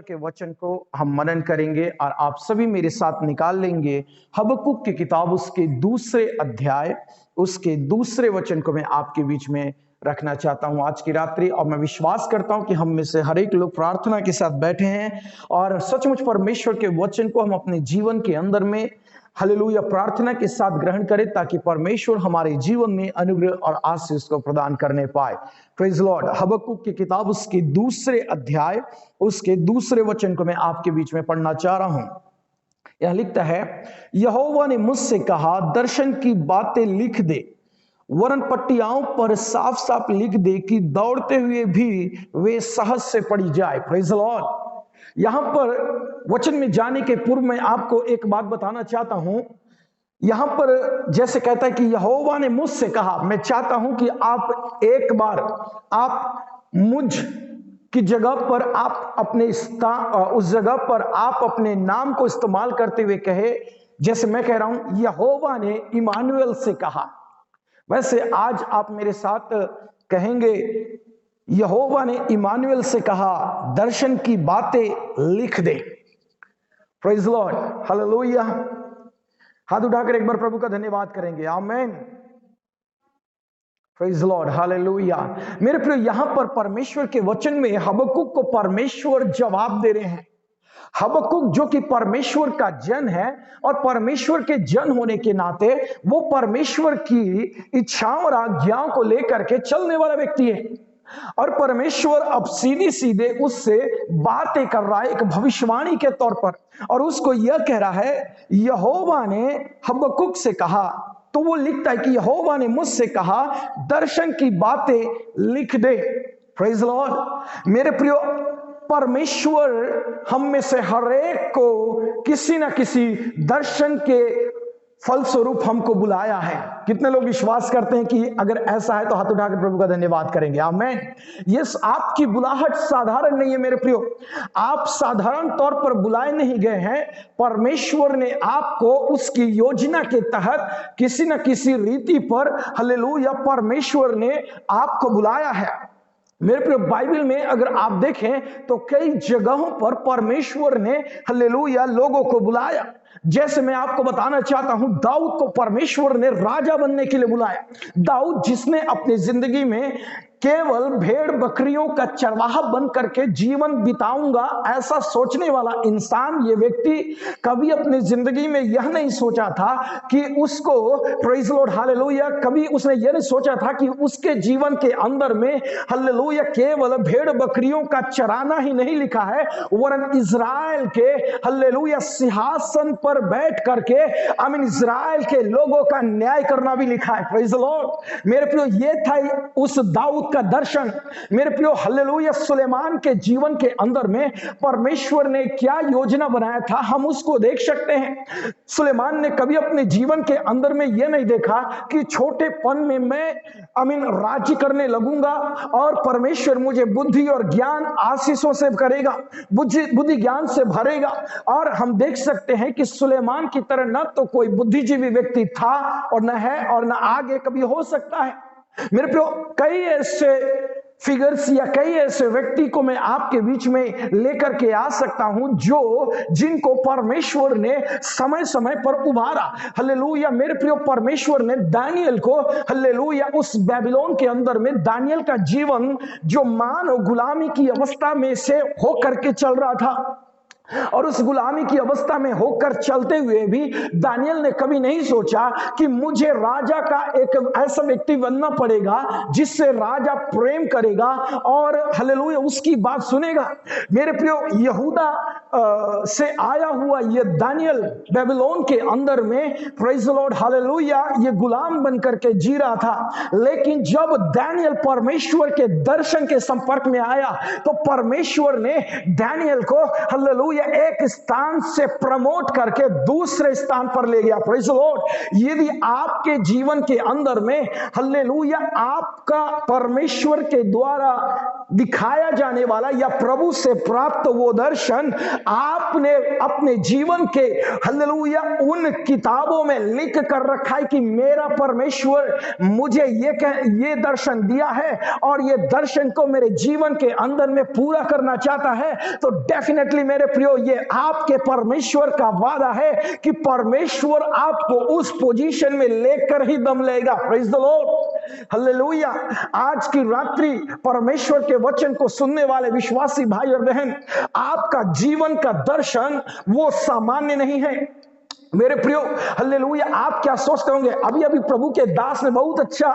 परमेश्वर के वचन को हम मनन करेंगे और आप सभी मेरे साथ निकाल लेंगे हबक्कुक की किताब उसके दूसरे अध्याय उसके दूसरे वचन को मैं आपके बीच में रखना चाहता हूं आज की रात्रि। और मैं विश्वास करता हूं कि हम में से हर एक लोग प्रार्थना के साथ बैठे हैं और सचमुच परमेश्वर के वचन को हम अपने जीवन के अंदर में हालेलुया प्रार्थना के साथ ग्रहण करें ताकि परमेश्वर हमारे जीवन में अनुग्रह और आशीष को प्रदान करने पाए। Praise Lord. हबक्कुक की किताब उसके दूसरे अध्याय उसके दूसरे वचन को मैं आपके बीच में पढ़ना चाह रहा हूं। यह लिखता है, यहोवा ने मुझसे कहा, दर्शन की बातें लिख दे, वरन पट्टियाओं पर साफ साफ लिख दे कि दौड़ते हुए भी वे सहज से पड़ी जाए। Praise Lord. यहां पर वचन में जाने के पूर्व मैं आपको एक बात बताना चाहता हूं। यहां पर जैसे कहता है कि यहोवा ने मुझसे कहा, मैं चाहता हूं कि आप एक बार आप मुझ की जगह पर आप अपने उस जगह पर आप अपने नाम को इस्तेमाल करते हुए कहे, जैसे मैं कह रहा हूं यहोवा ने इमानुएल से कहा। वैसे आज आप मेरे साथ कहेंगे, यहोवा ने इमानुएल से कहा, दर्शन की बातें लिख दे। Praise Lord, hallelujah. हाथ उठाकर एक बार प्रभु का धन्यवाद करेंगे। आमीन। Praise Lord, hallelujah. मेरे प्रिय, यहां पर परमेश्वर के वचन में हबक्कुक को परमेश्वर जवाब दे रहे हैं। हबक्कुक जो कि परमेश्वर का जन है और परमेश्वर के जन होने के नाते वो परमेश्वर की इच्छाओं और आज्ञाओं को लेकर के चलने वाला व्यक्ति है और परमेश्वर अब सीधी सीधे उससे बातें कर रहा है एक भविष्यवाणी के तौर पर और उसको यह कह रहा है, यहोवा ने हबक्कुक से कहा। तो वो लिखता है कि यहोवा ने मुझसे कहा, दर्शन की बातें लिख दे। Praise Lord. मेरे प्रियो, परमेश्वर हम में से हर एक को किसी ना किसी दर्शन के फलस्वरूप हमको बुलाया है। कितने लोग विश्वास करते हैं कि अगर ऐसा है तो हाथ उठाकर प्रभु का धन्यवाद करेंगे। आमीन। यस, आपकी बुलाहट साधारण नहीं है मेरे प्रियो। आप साधारण तौर पर बुलाए नहीं गए हैं। परमेश्वर ने आपको उसकी योजना के तहत किसी न किसी रीति पर हालेलुया परमेश्वर ने आपको बुलाया है। मेरे प्रिय, बाइबल में अगर आप देखें तो कई जगहों पर परमेश्वर ने हालेलुया लोगों को बुलाया। जैसे मैं आपको बताना चाहता हूं, दाऊद को परमेश्वर ने राजा बनने के लिए बुलाया। दाऊद जिसने अपनी जिंदगी में केवल भेड़ बकरियों का चरवाहा बन करके जीवन बिताऊंगा ऐसा सोचने वाला इंसान, ये व्यक्ति कभी अपनी जिंदगी में यह नहीं सोचा था कि उसको प्रेज लॉर्ड हालेलुया, कभी उसने यह नहीं सोचा था कि उसके जीवन के अंदर में हालेलुया केवल भेड़ बकरियों का चराना ही नहीं लिखा है, वरन इजराइल के हालेलुया सिंहासन पर बैठ करके आमीन इजराइल के लोगों का न्याय करना भी लिखा है। Praise Lord. मेरे प्रियो, ये था उस दाऊद का दर्शन। मेरे प्रियो, हालेलुया सुलेमान के जीवन के अंदर में परमेश्वर ने क्या योजना बनाया था हम उसको देख सकते हैं। सुलेमान ने कभी अपने जीवन के अंदर में यह नहीं देखा कि छोटेपन में मैं आमीन राज्य करने लगूंगा और परमेश्वर मुझे बुद्धि और ज्ञान आशीषों से करेगा, बुद्धि ज्ञान से भरेगा। और हम देख सकते हैं कि सुलेमान की तरह न तो कोई बुद्धिजीवी व्यक्ति था और न है और न आगे कभी हो सकता है। मेरे प्रियो, कई ऐसे फिगर्स या कई ऐसे व्यक्ति को मैं आपके बीच में लेकर के आ सकता हूं जिनको परमेश्वर ने समय समय पर उभारा। हालेलुया। मेरे प्रियो, परमेश्वर ने दानियल को हालेलुया उस बेबीलोन के अंदर में दानियल का जीवन जो मानव गुलामी की अवस्था में से होकर के चल रहा था और उस गुलामी की अवस्था में होकर चलते हुए भी दानियल ने कभी नहीं सोचा कि मुझे राजा का एक ऐसा व्यक्ति बनना पड़ेगा जिससे राजा प्रेम करेगा और हालेलुया उसकी बात सुनेगा। मेरे प्रियो, यहूदा से आया हुआ ये दानियल बेबीलोन के अंदर में प्रेज लॉर्ड हालेलुया ये गुलाम बनकर के जी रहा था। लेकिन जब दानियल परमेश्वर के दर्शन के संपर्क में आया तो परमेश्वर ने दानियल को हालेलुया एक स्थान से प्रमोट करके दूसरे स्थान पर ले गया। Praise Lord. यदि आपके जीवन के अंदर में हालेलुया आपका परमेश्वर के द्वारा दिखाया जाने वाला या प्रभु से प्राप्त वो दर्शन आपने अपने जीवन के हालेलुया उन किताबों में लिख कर रखा है कि मेरा परमेश्वर मुझे ये दर्शन दिया है और ये दर्शन को मेरे जीवन के अंदर में पूरा करना चाहता है, तो डेफिनेटली मेरे प्रियो ये आपके परमेश्वर का वादा है कि परमेश्वर आपको उस पोजीशन में लेकर ही दम लेगा। Praise the Lord, hallelujah. आज की रात्रि परमेश्वर के वचन को सुनने वाले विश्वासी भाई और बहन, आपका जीवन का दर्शन वो सामान्य नहीं है मेरे प्रियो, हालेलुया। आप क्या सोचते होंगे, अभी अभी प्रभु के दास ने बहुत अच्छा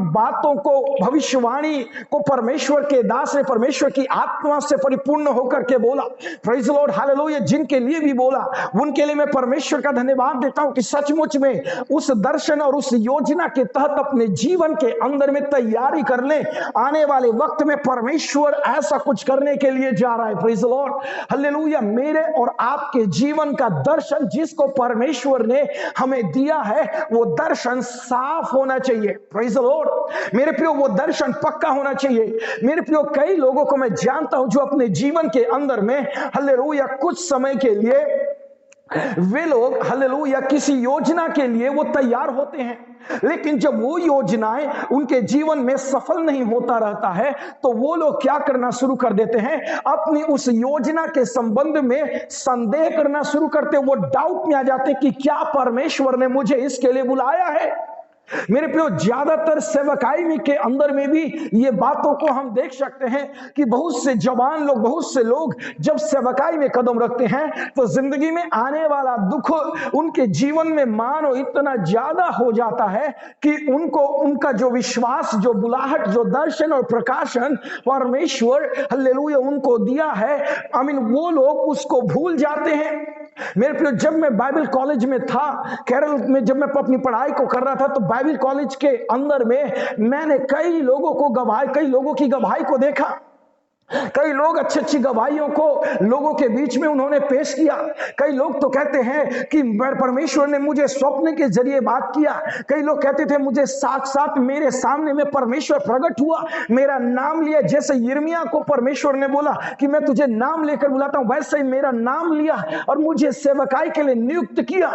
बातों को, भविष्यवाणी को परमेश्वर के दास ने परमेश्वर की आत्मा से परिपूर्ण होकर के बोला। Praise the Lord, hallelujah. जिनके लिए भी बोला उनके लिए मैं परमेश्वर का धन्यवाद देता हूं कि सचमुच में उस दर्शन और उस योजना के तहत अपने जीवन के अंदर में तैयारी कर ले। आने वाले वक्त में परमेश्वर ऐसा कुछ करने के लिए जा रहा है। Praise the Lord, hallelujah. मेरे और आपके जीवन का दर्शन जिसको परमेश्वर ने हमें दिया है वो दर्शन साफ होना चाहिए। प्रेज द लॉर्ड, मेरे प्रियो वो दर्शन पक्का होना चाहिए। मेरे प्रियो, कई लोगों को मैं जानता हूं जो अपने जीवन के अंदर में हालेलुया कुछ समय के लिए वे लोग हालेलुया किसी योजना के लिए वो तैयार होते हैं, लेकिन जब वो योजनाएं उनके जीवन में सफल नहीं होता रहता है तो वो लोग क्या करना शुरू कर देते हैं, अपनी उस योजना के संबंध में संदेह करना शुरू करते हैं। वो डाउट में आ जाते हैं कि क्या परमेश्वर ने मुझे इसके लिए बुलाया है। मेरे प्रियो, ज्यादातर सेवकाई में के अंदर में भी ये बातों को हम देख सकते हैं कि बहुत से जवान लोग, बहुत से लोग जब सेवकाई में कदम रखते हैं तो जिंदगी में आने वाला दुख उनके जीवन में मानो इतना ज्यादा हो जाता है कि उनको उनका जो विश्वास, जो बुलाहट, जो दर्शन और प्रकाशन परमेश्वर हालेलुया उनको दिया है, वो लोग उसको भूल जाते हैं। मेरे प्रियो, जब मैं बाइबल कॉलेज में था, केरल में जब मैं अपनी पढ़ाई को कर रहा था, तो बाइबल कॉलेज के अंदर में मैंने कई लोगों की गवाही को देखा। कई लोग अच्छी अच्छी गवाहियों को लोगों के बीच में उन्होंने पेश किया। कई लोग तो कहते हैं कि परमेश्वर ने मुझे स्वप्न के जरिए बात किया। कई लोग कहते थे मुझे साक्षात मेरे सामने में परमेश्वर प्रकट हुआ, मेरा नाम लिया। जैसे यिर्मयाह को परमेश्वर ने बोला कि मैं तुझे नाम लेकर बुलाता हूं, वैसे ही मेरा नाम लिया और मुझे सेवकाई के लिए नियुक्त किया,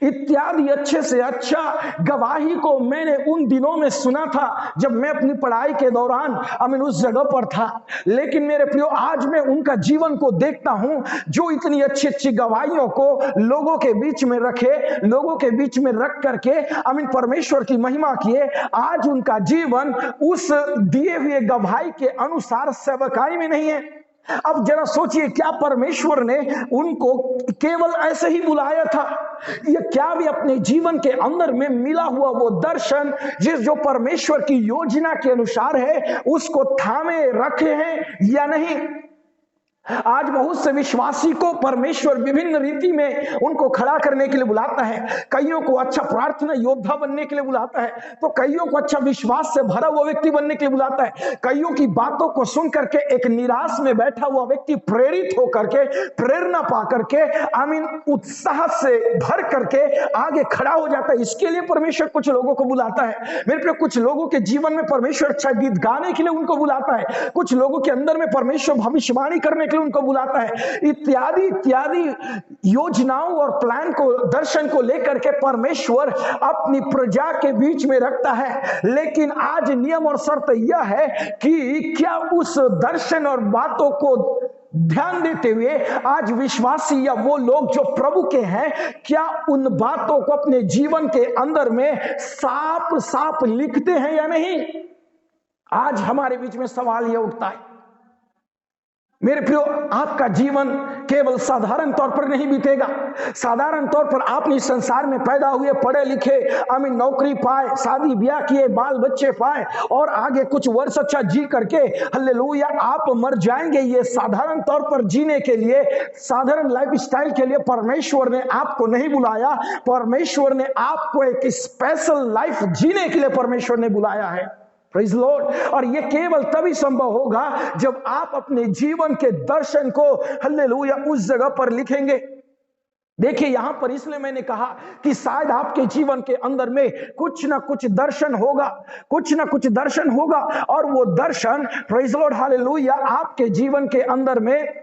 इत्यादि अच्छे से अच्छा गवाही को मैंने उन दिनों में सुना था जब मैं अपनी पढ़ाई के दौरान उस जगह पर था। लेकिन मेरे प्रियो, आज मैं उनका जीवन को देखता हूं जो इतनी अच्छी अच्छी गवाहियों को लोगों के बीच में रखे, लोगों के बीच में रख करके परमेश्वर की महिमा किए। आज उनका जीवन उस दिए हुए गवाही के अनुसार सेवकाई में नहीं है। अब जरा सोचिए, क्या परमेश्वर ने उनको केवल ऐसे ही बुलाया था, या क्या भी अपने जीवन के अंदर में मिला हुआ वो दर्शन जो परमेश्वर की योजना के अनुसार है उसको थामे रखे हैं या नहीं। आज बहुत से विश्वासी को परमेश्वर विभिन्न रीति में उनको खड़ा करने के लिए बुलाता है। कईयों को अच्छा प्रार्थना योद्धा बनने के लिए बुलाता है, तो कईयों को अच्छा विश्वास से भरा हुआ व्यक्ति बनने के लिए बुलाता है। कईयों की बातों को सुन करके एक निराश में बैठा हुआ व्यक्ति प्रेरित होकर के, प्रेरणा पा करके उत्साह से भर करके आगे खड़ा हो जाता है। इसके लिए परमेश्वर कुछ लोगों को बुलाता है। मेरे प्रिय, कुछ लोगों के जीवन में परमेश्वर अच्छा गीत गाने के लिए उनको बुलाता है। कुछ लोगों के अंदर में परमेश्वर भविष्यवाणी करने उनको बुलाता है। इत्यादि इत्यादि योजनाओं और प्लान को, दर्शन को लेकर के परमेश्वर अपनी प्रजा के बीच में रखता है। लेकिन आज नियम और शर्त यह है कि क्या उस दर्शन और बातों को ध्यान देते हुए आज विश्वासी या वो लोग जो प्रभु के हैं, क्या उन बातों को अपने जीवन के अंदर में साफ साफ लिखते हैं या नहीं। आज हमारे बीच में सवाल यह उठता है। मेरे प्रियो, आपका जीवन केवल साधारण तौर पर नहीं बीतेगा। साधारण तौर पर आपने इस संसार में पैदा हुए, पढ़े लिखे, नौकरी पाए, शादी ब्याह किए, बाल बच्चे पाए और आगे कुछ वर्ष अच्छा जी करके हालेलुया आप मर जाएंगे। ये साधारण तौर पर जीने के लिए, साधारण लाइफस्टाइल के लिए परमेश्वर ने आपको नहीं बुलाया। परमेश्वर ने आपको एक स्पेशल लाइफ जीने के लिए परमेश्वर ने बुलाया है। Praise Lord. और ये केवल तभी संभव होगा जब आप अपने जीवन के दर्शन को हालेलुया उस जगह पर लिखेंगे। देखिए यहां पर इसलिए मैंने कहा कि शायद आपके जीवन के अंदर में कुछ ना कुछ दर्शन होगा, कुछ ना कुछ दर्शन होगा, और वो दर्शन, प्रेज लॉर्ड हालेलुया, आपके जीवन के अंदर में,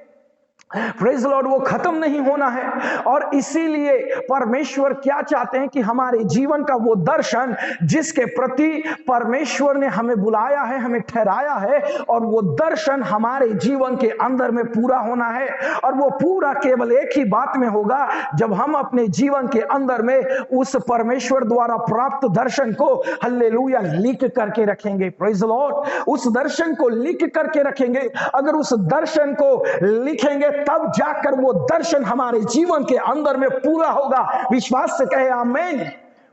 प्रेज लॉर्ड, वो खत्म नहीं होना है। और इसीलिए परमेश्वर क्या चाहते हैं कि हमारे जीवन का वो दर्शन जिसके प्रति परमेश्वर ने हमें बुलाया है, हमें ठहराया है, और वो दर्शन हमारे जीवन के अंदर में पूरा होना है। और वो पूरा केवल एक ही बात में होगा, जब हम अपने जीवन के अंदर में उस परमेश्वर द्वारा प्राप्त दर्शन को, हल्लेलुया, लिख करके रखेंगे। प्रेज लॉर्ड, उस दर्शन को लिख करके रखेंगे। अगर उस दर्शन को लिखेंगे तब जाकर वो दर्शन हमारे जीवन के अंदर में पूरा होगा। विश्वास से कहे आमीन।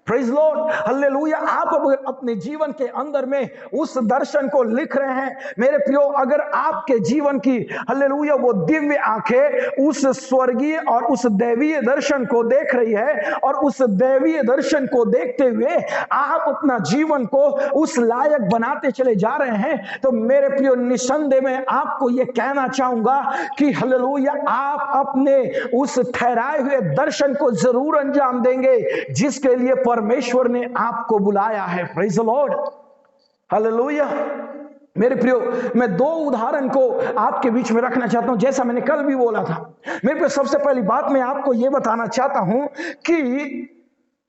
Praise Lord, hallelujah. आप अगर अपने जीवन के अंदर में उस दर्शन को लिख रहे हैं, मेरे प्रियो, अगर आपके जीवन की, हालेलुया, वो दिव्य आंखें उस स्वर्गीय और उस दैवीय दर्शन को देख रही है, और उस दैवीय दर्शन को देखते हुए आप अपना जीवन को उस लायक बनाते चले जा रहे हैं, तो मेरे प्रियो, निसंदेह में आपको ये कहना चाहूंगा कि हालेलुया, आप अपने उस ठहराए हुए दर्शन को जरूर अंजाम देंगे जिसके लिए परमेश्वर ने आपको बुलाया है। Praise the Lord, hallelujah. मेरे प्रियो, मैं दो उदाहरण को आपके बीच में रखना चाहता हूं, जैसा मैंने कल भी बोला था। मेरे प्रियो, सबसे पहली बात मैं आपको यह बताना चाहता हूं कि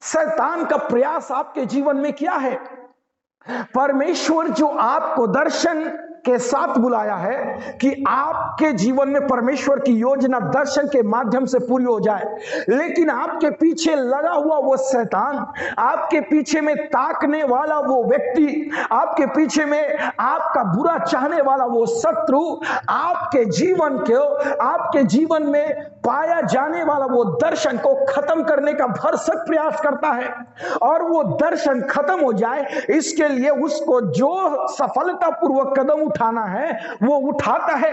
शैतान का प्रयास आपके जीवन में क्या है। परमेश्वर जो आपको दर्शन के साथ बुलाया है कि आपके जीवन में परमेश्वर की योजना दर्शन के माध्यम से पूरी हो जाए, लेकिन आपके पीछे लगा हुआ वो शैतान, आपके पीछे में ताकने वाला वो व्यक्ति, आपके पीछे में आपका बुरा चाहने वाला वो शत्रु, आपके जीवन में पाया जाने वाला वो दर्शन को खत्म करने का भरसक प्रयास करता है। और वो दर्शन खत्म हो जाए, इसके लिए उसको जो सफलतापूर्वक कदम उठाना है वो उठाता है।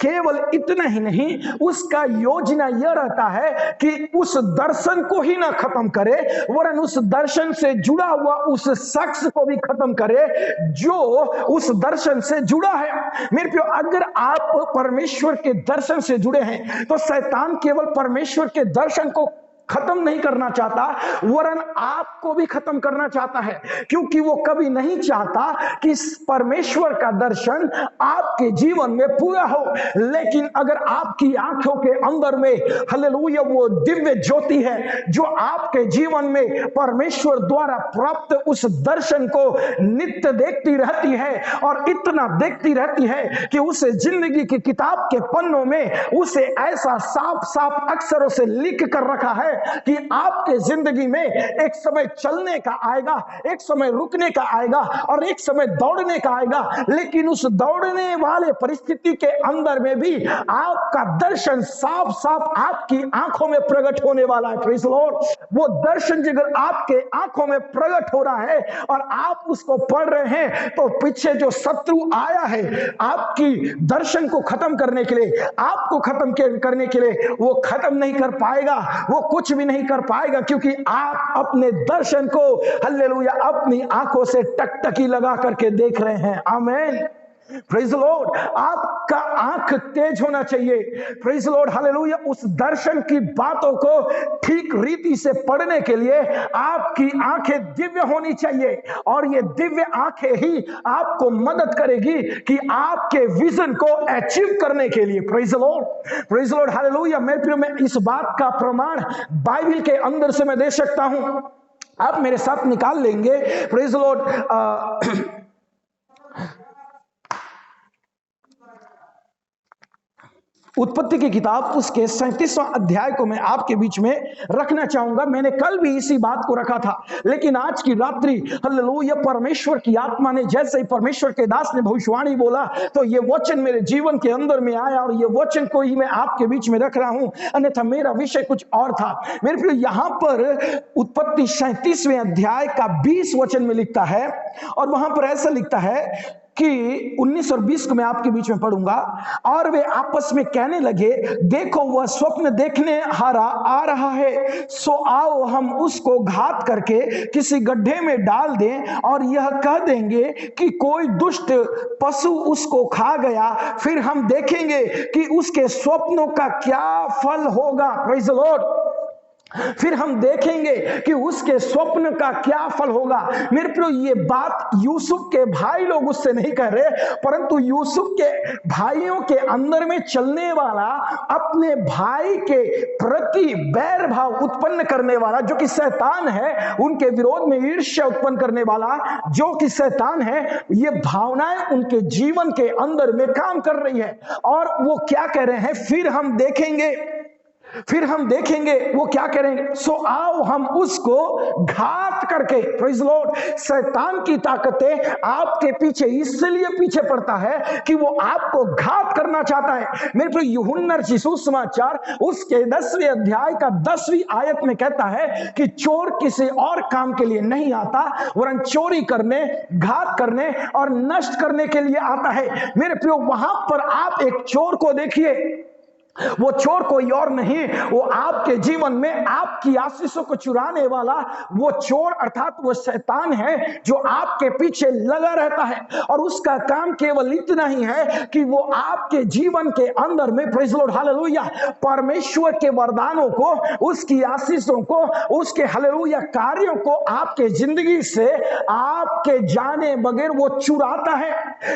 केवल इतना ही नहीं, उसका योजना यह रहता है कि उस दर्शन को ही ना खत्म करे, वरन उस दर्शन से जुड़ा हुआ उस शख्स को भी खत्म करे जो उस दर्शन से जुड़ा है। मेरे प्रियो, अगर आप परमेश्वर के दर्शन से जुड़े हैं तो शैतान केवल परमेश्वर के दर्शन को खत्म नहीं करना चाहता, वरन आपको भी खत्म करना चाहता है, क्योंकि वो कभी नहीं चाहता कि परमेश्वर का दर्शन आपके जीवन में पूरा हो। लेकिन अगर आपकी आंखों के अंदर में, हालेलुया, वो दिव्य ज्योति है जो आपके जीवन में परमेश्वर द्वारा प्राप्त उस दर्शन को नित्य देखती रहती है, और इतना देखती रहती है कि उसे जिंदगी की किताब के पन्नों में उसे ऐसा साफ साफ अक्षरों से लिख कर रखा है कि आपके जिंदगी में एक समय चलने का आएगा, एक समय रुकने का आएगा, और एक समय दौड़ने का आएगा। लेकिन उस दौड़ने वाले परिस्थिति के अंदर में भी आपका दर्शन साफ साफ आपकी आंखों में प्रकट होने वाला है। Praise the Lord. वो दर्शन अगर आपके आंखों में प्रकट हो रहा है और आप उसको पढ़ रहे हैं, तो पीछे जो शत्रु आया है आपकी दर्शन को खत्म करने के लिए, आपको खत्म करने के लिए, वो खत्म नहीं कर पाएगा, वो कुछ भी नहीं कर पाएगा, क्योंकि आप अपने दर्शन को, हालेलुया, अपनी आंखों से टकटकी लगा करके देख रहे हैं। आमीन। Praise the Lord. आपका आंख तेज होना चाहिए। Praise the Lord, hallelujah. उस दर्शन की बातों को ठीक रीति से पढ़ने के लिए आपकी आंखें दिव्य होनी चाहिए, और ये दिव्य आंखें ही आपको मदद करेगी कि आपके विजन को अचीव करने के लिए। Praise the Lord, praise the Lord, hallelujah. मेरे प्रियो, मैं इस बात का प्रमाण बाइबल के अंदर से मैं दे सकता हूं, आप मेरे साथ निकाल लेंगे। Praise the Lord. उत्पत्ति की किताब उसके 37वां अध्याय को मैं आपके बीच में रखना चाहूंगा। मैंने कल भी इसी बात को रखा था, लेकिन आज की रात्रि, हालेलुया, परमेश्वर की आत्मा ने, जैसे ही परमेश्वर के दास ने भविष्यवाणी बोला, तो ये वचन मेरे जीवन के अंदर में आया, और ये वचन को ही मैं आपके बीच में रख रहा हूं, अन्यथा मेरा विषय कुछ और था। मेरे प्रिय, यहां पर उत्पत्ति 37वें अध्याय का 20 वचन में लिखता है, और वहां पर ऐसा लिखता है कि 19 और 20 को मैं आपके बीच में पढ़ूंगा। और वे आपस में कहने लगे, देखो वह स्वप्न देखने हारा आ रहा है, सो आओ हम उसको घात करके किसी गड्ढे में डाल दें, और यह कह देंगे कि कोई दुष्ट पशु उसको खा गया, फिर हम देखेंगे कि उसके स्वप्नों का क्या फल होगा। Praise the Lord. फिर हम देखेंगे कि उसके स्वप्न का क्या फल होगा। मेरे प्रियो, ये बात यूसुफ के भाई लोग उससे नहीं कह रहे, परंतु यूसुफ के भाइयों के अंदर में चलने वाला, अपने भाई के प्रति बैर भाव उत्पन्न करने वाला जो कि शैतान है, उनके विरोध में ईर्ष्या उत्पन्न करने वाला जो कि शैतान है, ये भावनाएं उनके जीवन के अंदर में काम कर रही है। और वो क्या कह रहे हैं, फिर हम देखेंगे वो क्या करेंगे। सो आओ हम उसको घात करके, प्रेज़ लॉर्ड, शैतान की ताकतें आपके पीछे इसलिए पीछे पड़ता है कि वो आपको घात करना चाहता है। मेरे प्रिय, यूहन्ना रचित सुसमाचार उसके 10वें अध्याय का 10वीं आयत में कहता है कि चोर किसी और काम के लिए नहीं आता, वरन चोरी करने, घात करने और नष्ट करने के लिए आता है। मेरे प्रियो, वहां पर आप एक चोर को देखिए, वो चोर कोई और नहीं, वो आपके जीवन में आपकी आशीषों को चुराने वाला वो चोर अर्थात वो शैतान है जो आपके पीछे लगा रहता है। और उसका काम केवल इतना ही है कि वो आपके जीवन के अंदर में, प्रेज़ लॉर्ड, हालेलुया, परमेश्वर के वरदानों को, उसकी आशीषों को, उसके हालेलुया कार्यों को आपके जिंदगी से आपके जाने बगैर वो चुराता है।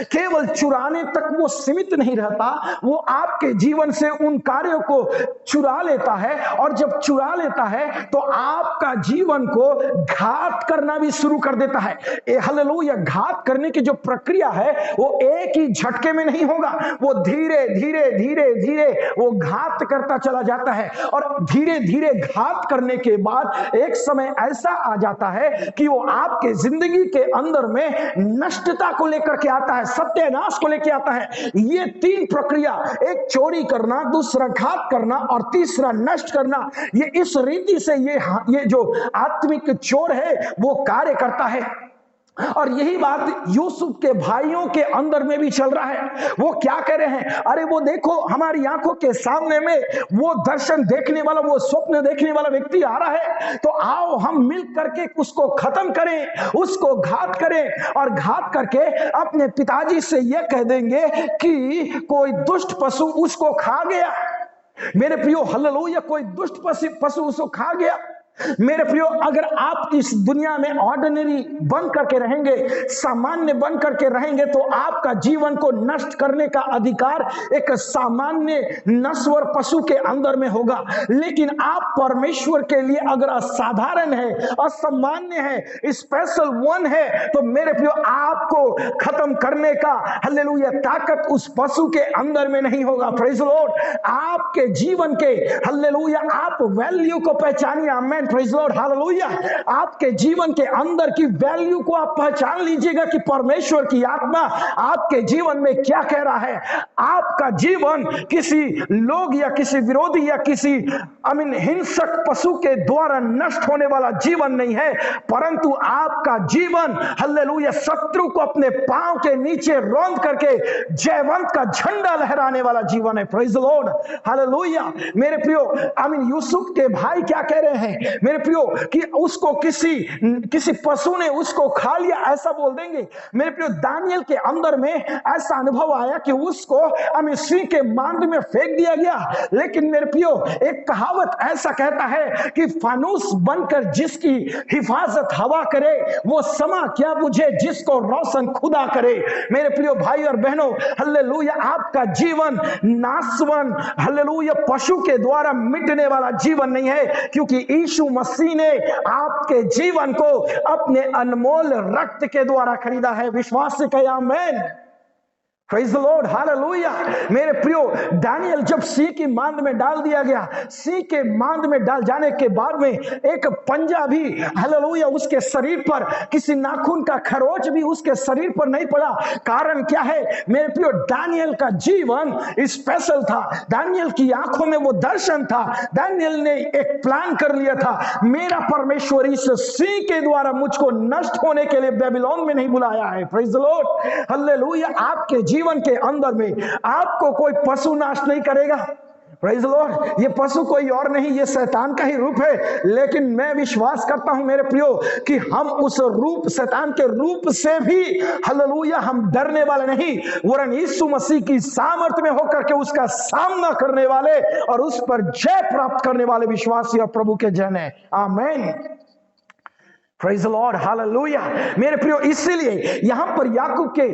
केवल चुराने तक वो सीमित नहीं रहता, वो आपके जीवन से उन कार्यों को चुरा लेता है। और जब चुरा लेता है तो आपका जीवन को घात करना भी शुरू कर देता है। हालेलुया, घात करने की जो प्रक्रिया है वो एक ही झटके में नहीं होगा, वो धीरे धीरे धीरे धीरे वो घात करता चला जाता है। और धीरे धीरे घात करने के बाद एक समय ऐसा आ जाता है कि वो आपके जिंदगी के अंदर में नष्टता को लेकर के आता है, सत्यानाश को लेकर आता है। ये 3 प्रक्रिया, एक चोरी करना, दूसरा घात करना और तीसरा नष्ट करना, ये इस रीति से ये जो आत्मिक चोर है वो कार्य करता है। और यही बात यूसुफ के भाइयों के अंदर में भी चल रहा है। वो क्या कह रहे हैं, अरे वो देखो हमारी आंखों के सामने में वो दर्शन देखने वाला, वो स्वप्न देखने वाला व्यक्ति आ रहा है, तो आओ हम मिल करके उसको खत्म करें, उसको घात करें। और घात करके अपने पिताजी से यह कह देंगे कि कोई दुष्ट पशु उसको खा गया। मेरे प्रियो, हालेलुया, कोई दुष्ट पशु उसको खा गया। मेरे प्रियो, अगर आप इस दुनिया में ऑर्डिनरी बन करके रहेंगे, सामान्य बन करके रहेंगे, तो आपका जीवन को नष्ट करने का अधिकार एक सामान्य नश्वर पशु के अंदर में होगा। लेकिन आप परमेश्वर के लिए अगर असाधारण है, असामान्य है, स्पेशल वन है, तो मेरे प्रियो आपको खत्म करने का हालेलुया ताकत उस पशु के अंदर में नहीं होगा। प्रेज़ लॉर्ड, आपके जीवन के हालेलुया आप वैल्यू को पहचानिए। आमेन, प्रेज़ लॉर्ड, हालेलुया। आपके जीवन के अंदर की वैल्यू को आप पहचान लीजिएगा कि परमेश्वर की आत्मा आपके जीवन में क्या कह रहा है। आपका जीवन किसी लोग या किसी विरोधी या किसी हिंसक पशु के द्वारा नष्ट होने वाला जीवन नहीं है, परंतु आपका जीवन हालेलुया शत्रु को अपने पांव के नीचे रौंद करके जयवंत का झंडा लहराने वाला जीवन है। Praise Lord, hallelujah. मेरे प्रियो, यूसुफ के भाई क्या कह रहे हैं मेरे प्रियो, कि उसको किसी पशु ने उसको खा लिया, ऐसा बोल देंगे। मेरे प्रियो, दानियल के अंदर में ऐसा अनुभव आया कि उसको सिंह के मांद में फेंक दिया गया। लेकिन मेरे प्रियो, एक कहावत ऐसा कहता है कि फानूस बनकर जिसकी हिफाजत हवा करे, वो समा क्या बुझे जिसको रोशन खुदा करे। मेरे प्रियो भाई और बहनों, हालेलुया, आपका जीवन नासवन हालेलुया पशु के द्वारा मिटने वाला जीवन नहीं है, क्योंकि यीशु मसीह ने आपके जीवन को अपने अनमोल रक्त के द्वारा खरीदा है। विश्वास से कहिए amen. Praise the Lord, hallelujah. मेरे प्रियो, दानियल जब सिंह की मांद में डाल दिया गया, सिंह के मांद में डाल जाने के बाद में एक पंजा भी हालेलुया उसके शरीर पर, किसी नाखून का खरोच भी उसके शरीर पर नहीं पड़ा। कारण क्या है मेरे प्रियो, दानियल का जीवन स्पेशल था। दानियल की आंखों में वो दर्शन था। दानियल ने एक प्लान कर लिया था, मेरा परमेश्वर इस सिंह के द्वारा मुझको नष्ट होने के लिए बेबीलोन में नहीं बुलाया है। Praise the Lord, hallelujah. आपके जीवन के अंदर में आपको कोई पशु नाश नहीं करेगा। Praise the Lord. ये पशु कोई और नहीं, ये शैतान का ही रूप है। लेकिन मैं विश्वास करता हूं मेरे प्रियो कि हम उस रूप, शैतान के रूप से भी हालेलुया हम डरने वाले नहीं, वरन यीशु मसीह की सामर्थ्य में होकर के उसका सामना करने वाले और उस पर जय प्राप्त करने वाले विश्वासी और प्रभु के जन है। आमीन। Praise the Lord, hallelujah. मेरे प्रियो, इसीलिए यहां पर याकूब के,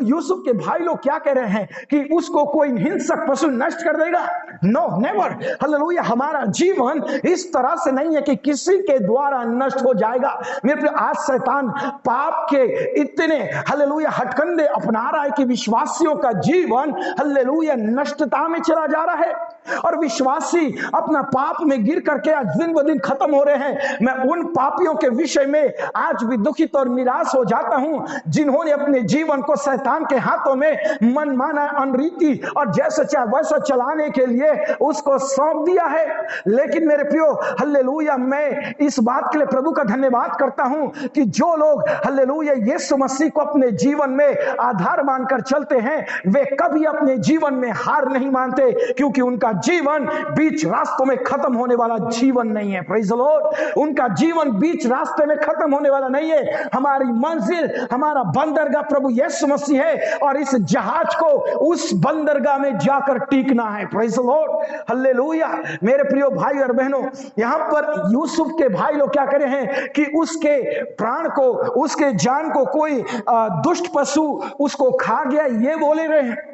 यूसुफ के भाई लोग क्या कह रहे हैं कि उसको कोई हिंसक पशु नष्ट कर देगा? No, never. हालेलुया। हमारा जीवन इस तरह से नहीं है कि किसी के द्वारा नष्ट हो जाएगा। मेरे प्रियो, आज शैतान पाप के इतने हालेलुया हटकंडे अपना रहा है कि विश्वासियों का जीवन हालेलुया नष्टता में चला जा रहा है और विश्वासी अपना पाप में गिर करके आज दिन ब दिन खत्म हो रहे हैं। मैं उन पापियों के विषय में आज भी दुखित और निराश हो जाता हूं जिन्होंने अपने जीवन को शैतान के हाथों में मनमाना, अनरीति और जैसा चाहे वैसा चलाने के लिए उसको सौंप दिया है। लेकिन मेरे प्रियो, हालेलुया, मैं इस बात के लिए प्रभु का धन्यवाद करता हूं कि जो लोग हालेलुया यीशु मसीह को अपने जीवन में आधार मानकर चलते हैं वे कभी अपने जीवन में हार नहीं मानते, क्योंकि उनका जीवन बीच रास्तों में खत्म होने वाला जीवन नहीं है। Praise the Lord. उनका जीवन बीच रास्ते में खत्म होने वाला नहीं है। हमारी मंजिल, हमारा बंदरगाह प्रभु यीशु मसीह है और इस जहाज को उस बंदरगाह में जाकर टीकना है। Praise the Lord, hallelujah. मेरे प्रियो भाई और बहनों, यहां पर यूसुफ के भाई लोग क्या करे हैं कि उसके प्राण को, उसके जान को कोई दुष्ट पशु उसको खा गया, ये बोले रहे हैं।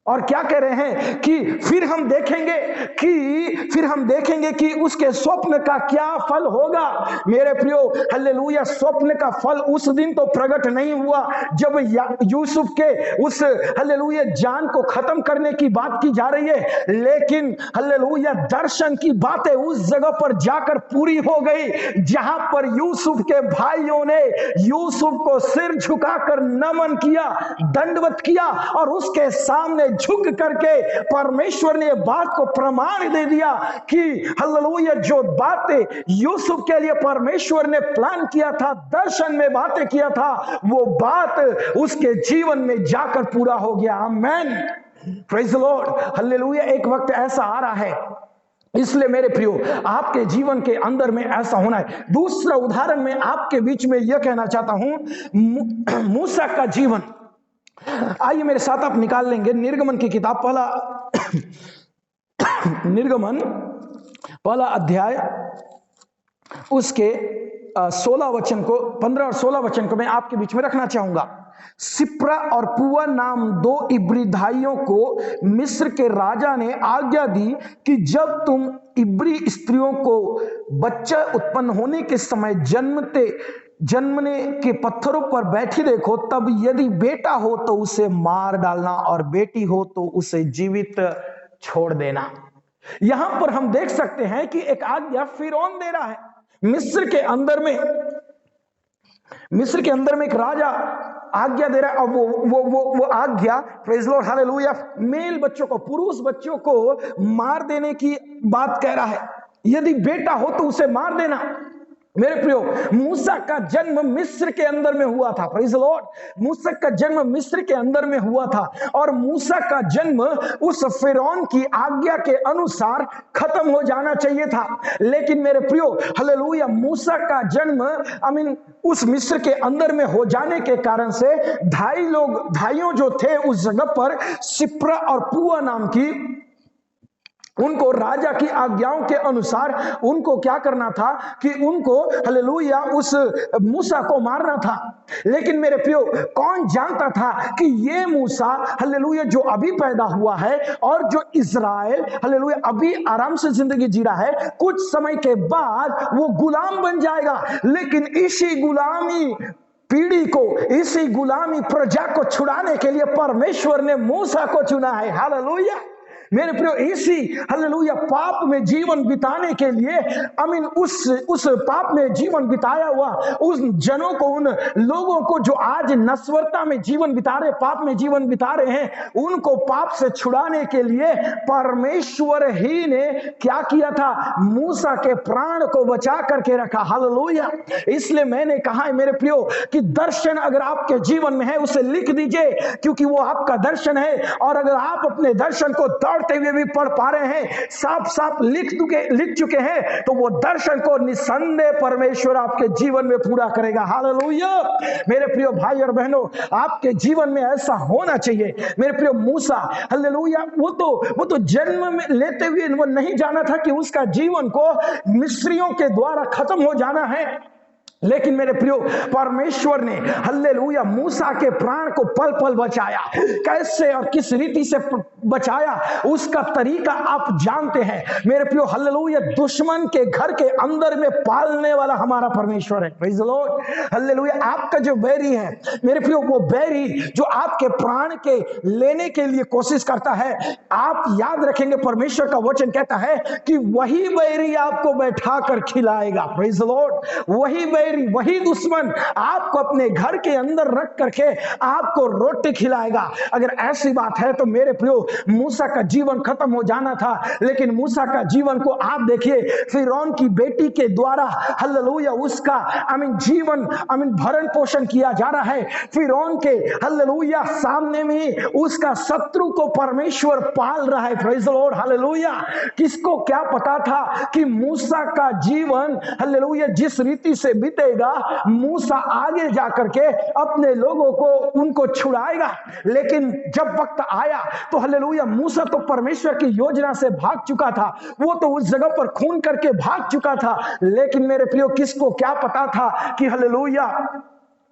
और क्या कह रहे हैं कि फिर हम देखेंगे कि उसके स्वप्न का क्या फल होगा। मेरे प्रियो, हालेलुया, स्वप्न का फल उस दिन तो प्रकट नहीं हुआ जब यूसुफ के उस हालेलुया जान को खत्म करने की बात की जा रही है, लेकिन हालेलुया दर्शन की बातें उस जगह पर जाकर पूरी हो गई जहां पर यूसुफ के भाइयों ने यूसुफ को सिर झुकाकर नमन किया, दंडवत किया और उसके सामने झुक करके परमेश्वर ने बात को प्रमाण दे दिया कि हालेलुया जो बातें यूसुफ के लिए परमेश्वर ने प्लान किया था, दर्शन में बातें किया था, वो बात उसके जीवन में जाकर पूरा हो गया। Amen. Praise the Lord, hallelujah. एक वक्त ऐसा आ रहा है, इसलिए मेरे प्रियो आपके जीवन के अंदर में ऐसा होना है। दूसरा उदाहरण मैं आपके बीच में यह कहना चाहता हूं, मूसा का जीवन। आइए मेरे साथ आप निकाल लेंगे निर्गमन की किताब, निर्गमन पहला अध्याय, उसके 16 वचन को, 15 और 16 वचन को मैं आपके बीच में रखना चाहूंगा। सिप्रा और पुआ नाम 2 इब्री भाइयों को मिस्र के राजा ने आज्ञा दी कि जब तुम इब्री स्त्रियों को बच्चा उत्पन्न होने के समय जन्मने के पत्थरों पर बैठी देखो, तब यदि बेटा हो तो उसे मार डालना और बेटी हो तो उसे जीवित छोड़ देना। यहां पर हम देख सकते हैं कि एक आज्ञा फिरौन दे रहा है। मिस्र के अंदर में एक राजा आज्ञा दे रहा है। अब वो आज्ञा, प्रेज लॉर्ड, हालेलुया, मेल बच्चों को, पुरुष बच्चों को मार देने की बात कह रहा है। यदि बेटा हो तो उसे मार देना। मेरे प्रियो, मूसा का जन्म मिस्र के अंदर में हुआ था। Praise the Lord. मूसा का जन्म मिस्र के अंदर में हुआ था और मूसा का जन्म उस फिरौन की आज्ञा के अनुसार खत्म हो जाना चाहिए था। लेकिन मेरे प्रियो, हालेलुया, मूसा का जन्म उस मिस्र के अंदर में हो जाने के कारण से भाइयों जो थे उस जगह पर, सिप्रा और पुआ नाम की, उनको राजा की आज्ञाओं के अनुसार उनको क्या करना था कि उनको हालेलुया उस मूसा को मारना था। लेकिन मेरे प्रियो, कौन जानता था कि ये मूसा हालेलुया जो अभी पैदा हुआ है और जो इज़राइल हालेलुया अभी आराम से जिंदगी जी रहा है, कुछ समय के बाद वो गुलाम बन जाएगा। लेकिन इसी गुलामी पीढ़ी को, इसी गुलामी प्रजा को छुड़ाने के लिए परमेश्वर ने मूसा को चुना है। हालेलुया। मेरे प्रियो, इसी हालेलुया पाप में जीवन बिताने के लिए उस पाप में जीवन बिताया हुआ उस जनों को, उन लोगों को जो आज नश्वरता में जीवन बिता रहे, पाप में जीवन बिता रहे हैं, उनको पाप से छुड़ाने के लिए परमेश्वर ही ने क्या किया था, मूसा के प्राण को बचा करके रखा। हालेलुया। इसलिए मैंने कहा है मेरे प्रियो कि दर्शन अगर आपके जीवन में है उसे लिख दीजिए, क्योंकि वो आपका दर्शन है। और अगर आप अपने दर्शन को दृढ़ दौड़ते हुए भी पढ़ पा रहे हैं, साफ साफ लिख चुके हैं, तो वो दर्शन को निसंदेह परमेश्वर आपके जीवन में पूरा करेगा। हालेलुया। मेरे प्रिय भाई और बहनों, आपके जीवन में ऐसा होना चाहिए। मेरे प्रिय मूसा, हालेलुया, वो तो जन्म में लेते हुए वो नहीं जाना था कि उसका जीवन को मिस्रियों के द्वारा खत्म हो जाना है, लेकिन मेरे प्रियो परमेश्वर ने हल्लेलुया मूसा के प्राण को पल पल बचाया। कैसे और किस रीति से बचाया, उसका तरीका आप जानते हैं मेरे प्रियो। हल्लेलुया, दुश्मन के घर के अंदर में पालने वाला हमारा परमेश्वर है। Praise the Lord. हल्लेलुया। आपका जो बैरी है मेरे प्रियो, वो बैरी जो आपके प्राण के लेने के लिए कोशिश करता है, आप याद रखेंगे परमेश्वर का वचन कहता है कि वही बैरी आपको बैठा कर खिलाएगा। Praise the Lord. वही दुश्मन आपको अपने घर के अंदर रख करके आपको रोटी खिलाएगा। अगर ऐसी बात है तो मेरे प्रियो, मूसा का जीवन खत्म हो जाना था, लेकिन मूसा का जीवन को आप देखिए, फिरौन की बेटी के द्वारा हल्लेलुया उसका जीवन भरण पोषण किया जा रहा है। फिरौन के हल्लेलुया सामने में उसका शत्रु को परमेश्वर पाल रहा है। Praise the Lord. हालेलुया। किसको क्या पता था कि मूसा का जीवन हल्लेलुया जिस रीति से बीतेगा, मूसा आगे जाकर के अपने लोगों को उनको छुड़ाएगा। लेकिन जब वक्त आया तो हल्लेलुया मूसा तो परमेश्वर की योजना से भाग चुका था, वो तो उस जगह पर खून करके भाग चुका था। लेकिन मेरे प्रियो, किसको क्या पता था कि हल्लेलुया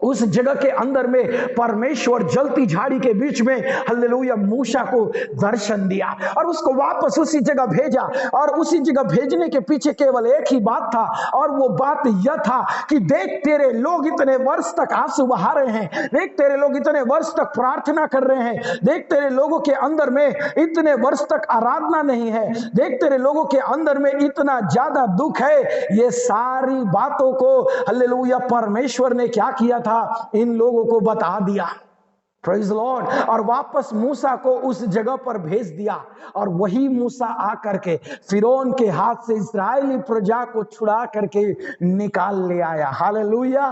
उस जगह के अंदर में परमेश्वर जलती झाड़ी के बीच में हल्लेलुया मूसा को दर्शन दिया और उसको वापस उसी जगह भेजा। और उसी जगह भेजने के पीछे केवल एक ही बात था, और वो बात यह था कि देख, तेरे लोग इतने वर्ष तक आंसू बहा रहे हैं, देख तेरे लोग इतने वर्ष तक प्रार्थना कर रहे हैं, देख तेरे लोगों के अंदर में इतने वर्ष तक आराधना नहीं है, देख तेरे लोगों के अंदर में इतना ज्यादा दुख है। ये सारी बातों को हल्लेलुया परमेश्वर ने क्या किया था, इन लोगों को बता दिया। Praise the Lord. और वापस मूसा को उस जगह पर भेज दिया, और वही मूसा आकर के फिरौन के हाथ से इस्राएली प्रजा को छुड़ा करके निकाल ले आया। हालेलुया।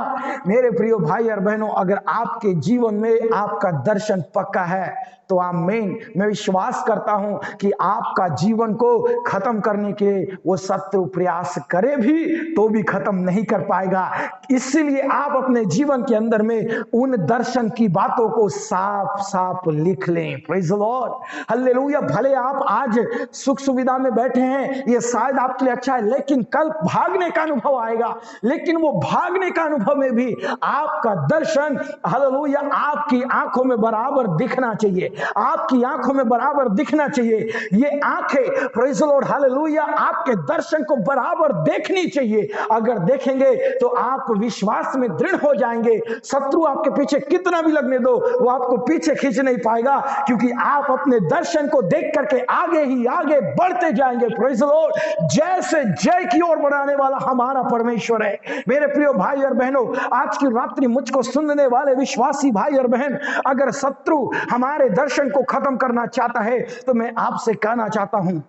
मेरे प्रिय भाई और बहनों, अगर आपके जीवन में आपका दर्शन पक्का है तो आमीन। मैं विश्वास करता हूं कि आपका जीवन को खत्म करने के वो शत्रु प्रयास करे भी तो भी खत्म नहीं कर पाएगा। इसीलिए आप अपने जीवन के अंदर में उन दर्शन की बातों को साफ साफ लिख लें। Praise the Lord. हालेलुया। भले आप आज सुख सुविधा में बैठे हैं, ये शायद आपके लिए अच्छा है, लेकिन कल भागने का अनुभव आएगा। लेकिन वो भागने का अनुभव में भी आपका दर्शन हालेलुया आपकी आंखों में बराबर दिखना चाहिए, आपकी आंखों में बराबर दिखना चाहिए। ये आंखें प्रेज़ द लॉर्ड हालेलुया आपके दर्शन को बराबर देखनी चाहिए। अगर देखेंगे तो आप विश्वास में दृढ़ हो जाएंगे। शत्रु आपके पीछे कितना भी लगने दो, वो आपको पीछे खींच नहीं पाएगा, क्योंकि आप अपने दर्शन को देख करके आगे ही आगे बढ़ते जाएंगे। Praise the Lord. जैसे जय की ओर बढ़ाने वाला हमारा परमेश्वर है। मेरे प्रिय भाई और बहनों, आज की रात्रि मुझको सुनने वाले विश्वासी भाई और बहन, अगर शत्रु हमारे दर्शन को खत्म करना चाहता है तो मैं आपसे कहना चाहता हूं,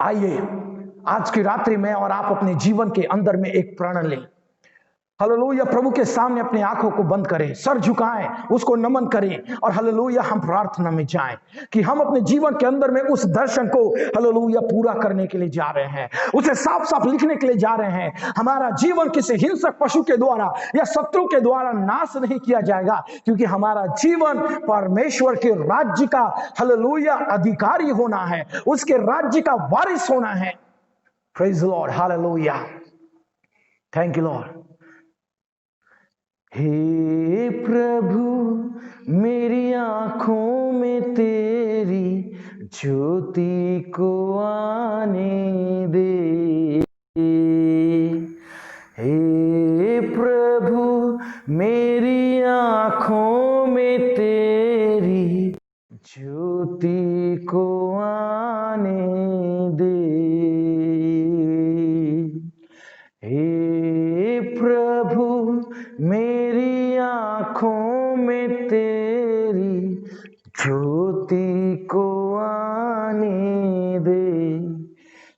आइए आज की रात्रि में और आप अपने जीवन के अंदर में एक प्रण लें। हालेलुया। प्रभु के सामने अपनी आंखों को बंद करें, सर झुकाएं, उसको नमन करें, और हालेलुया हम प्रार्थना में जाएं कि हम अपने जीवन के अंदर में उस दर्शन को हालेलुया पूरा करने के लिए जा रहे हैं, उसे साफ साफ लिखने के लिए जा रहे हैं। हमारा जीवन किसी हिंसक पशु के द्वारा या शत्रु के द्वारा नाश नहीं किया जाएगा, क्योंकि हमारा जीवन परमेश्वर के राज्य का हालेलुया अधिकारी होना है, उसके राज्य का वारिस होना है। Praise the Lord. Hallelujah. Thank you Lord. हे प्रभु मेरी आंखों में तेरी ज्योति को आने दे, हे प्रभु मेरी आंखों में तेरी ज्योति को आने दे, हे प्रभु मेरी आंखों में तेरी ज्योति को आने दे।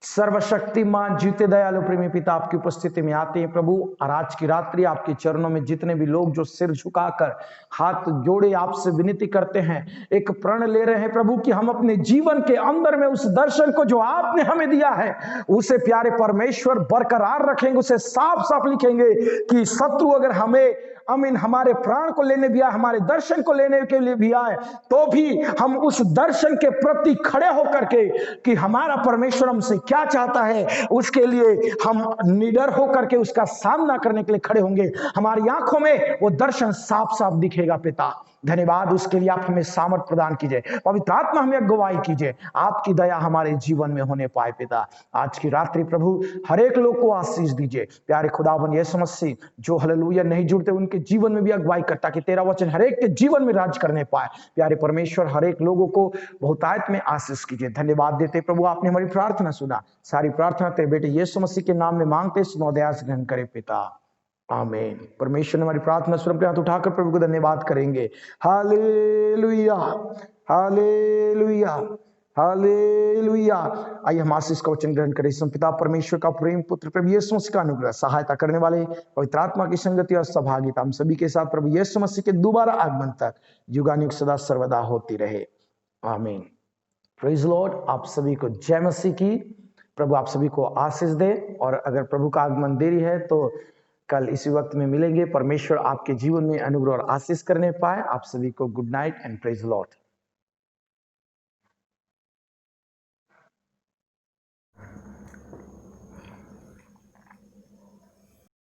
सर्वशक्तिमान जीते दयालु प्रेमी पिता, आपकी उपस्थिति में आते हैं प्रभु। और आज की रात्रि आपके चरणों में जितने भी लोग जो सिर झुकाकर हाथ जोड़े आपसे विनती करते हैं, एक प्रण ले रहे हैं प्रभु कि हम अपने जीवन के अंदर में उस दर्शन को जो आपने हमें दिया है उसे प्यारे परमेश्वर बरकरार रखेंगे, उसे साफ साफ लिखेंगे कि शत्रु अगर हमें हमारे प्राण को लेने भी आए, हमारे दर्शन को लेने के लिए भी आए, तो भी हम उस दर्शन के प्रति खड़े होकर के कि हमारा परमेश्वर हमसे क्या चाहता है उसके लिए हम निडर होकर के उसका सामना करने के लिए खड़े होंगे। हमारी आंखों में वो दर्शन साफ साफ दिखेगा पिता। धन्यवाद उसके लिए, आप हमें सामर्थ प्रदान कीजिए, पवित्र आत्मा हमें अगुवाई कीजिए, आपकी दया हमारे जीवन में होने पाए पिता। आज की रात्रि प्रभु हर एक लोग को आशीष दीजिए। प्यारे खुदावन यीशु मसीह, जो हालेलुया नहीं जुड़ते उनके जीवन में भी अगुवाई करता कि तेरा वचन हर एक के जीवन में राज करने पाए। प्यारे परमेश्वर हर एक लोगों को बहुतायत में आशीष कीजिए। धन्यवाद देते प्रभु, आपने हमारी प्रार्थना सुना। सारी प्रार्थना तेरे बेटे यीशु मसीह के नाम में मांगते, सुनो, दया से ग्रहण करे पिता, आमीन। परमेश्वर ने हमारी प्रार्थना सुन, अपने हाथ उठाकर प्रभु को धन्यवाद करेंगे। Hallelujah, hallelujah, hallelujah. आइए हम आशीष का वचन ग्रहण करें। पिता परमेश्वर का प्रेम, पुत्र प्रभु यीशु मसीह का अनुग्रह, सहायता करने वाले पवित्र आत्मा की संगति और सहभागिता हम सभी के साथ प्रभु यीशु मसीह के दोबारा आगमन तक युगानुयुग सदा सर्वदा होती रहे, आमीन। Praise Lord. आप सभी को जय मसीह की। प्रभु आप सभी को आशीष दे। और अगर प्रभु का आगमन देरी है तो कल इसी वक्त में मिलेंगे। परमेश्वर आपके जीवन में अनुग्रह और आशीष करने पाए। आप सभी को good night and praise Lord.